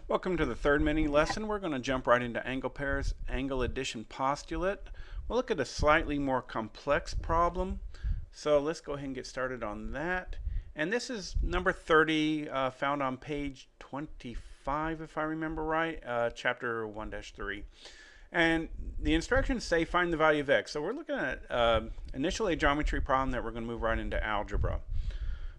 Welcome to the third mini lesson. We're going to jump right into angle pairs, angle addition postulate. We'll look at a slightly more complex problem. So let's go ahead and get started on that. And this is number 30, found on page 25, if I remember right, chapter 1-3. And the instructions say find the value of x. So we're looking at initially a geometry problem that we're going to move right into algebra.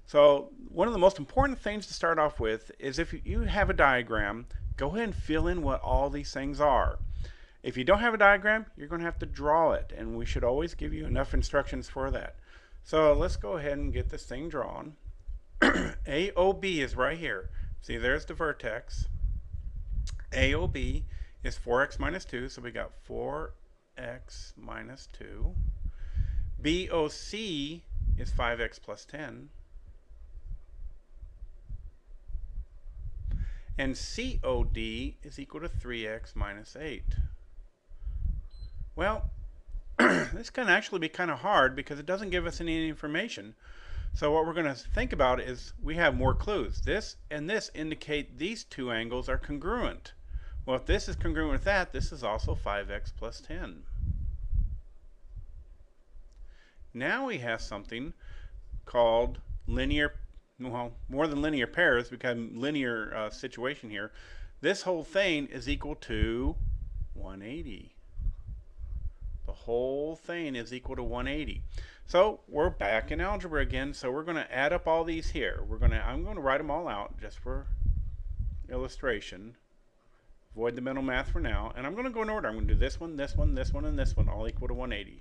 So one of the most important things to start off with is if you have a diagram, go ahead and fill in what all these things are. If you don't have a diagram, you're going to have to draw it, and we should always give you enough instructions for that. So let's go ahead and get this thing drawn. AOB is right here. See, there's the vertex. AOB is 4x minus 2, so we got 4x minus 2. BOC is 5x plus 10. And COD is equal to 3x minus 8. Well, this can actually be kind of hard because it doesn't give us any information. So what we're going to think about is we have more clues. This and this indicate these two angles are congruent. Well, if this is congruent with that, this is also 5x plus 10. Now we have something called linear, well, more than linear pairs, become linear situation here. This whole thing is equal to 180. The whole thing is equal to 180. So we're back in algebra again. So we're going to add up all these here. I'm going to write them all out just for illustration. Avoid the mental math for now. And I'm going to go in order. I'm going to do this one, this one, this one, and this one, all equal to 180.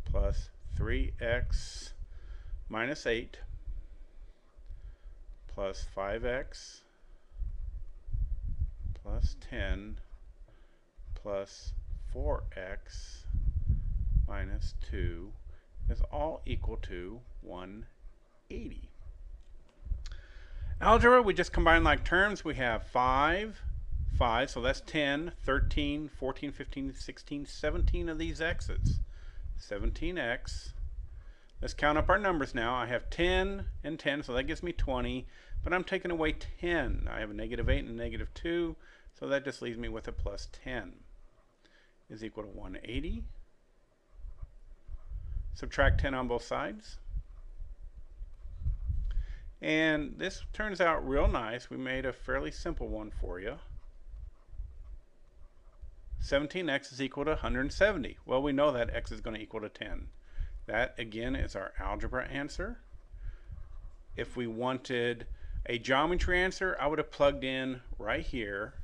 Plus 3x minus 8 plus 5x plus 10 plus 4x minus 2 is all equal to 180. Algebra, we just combine like terms. We have 5, so that's 10, 13, 14, 15, 16, 17 of these x's. 17x. Let's count up our numbers now. I have 10 and 10, so that gives me 20, but I'm taking away 10. I have a negative 8 and a negative 2, so that just leaves me with a plus 10 is equal to 180. Subtract 10 on both sides. And this turns out real nice. We made a fairly simple one for you. 17x is equal to 170. Well, we know that x is going to equal to 10. That, again, is our algebra answer. If we wanted a geometry answer, I would have plugged in right here.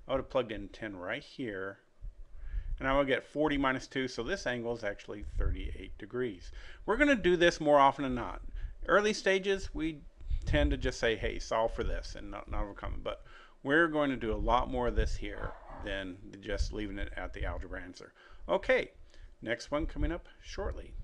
I would have plugged in 10 right here. And I would get 40 minus 2, so this angle is actually 38 degrees. We're going to do this more often than not. Early stages, we tend to just say, hey, solve for this, and not overcome it. But we're going to do a lot more of this here than just leaving it at the algebra answer. Okay, next one coming up shortly.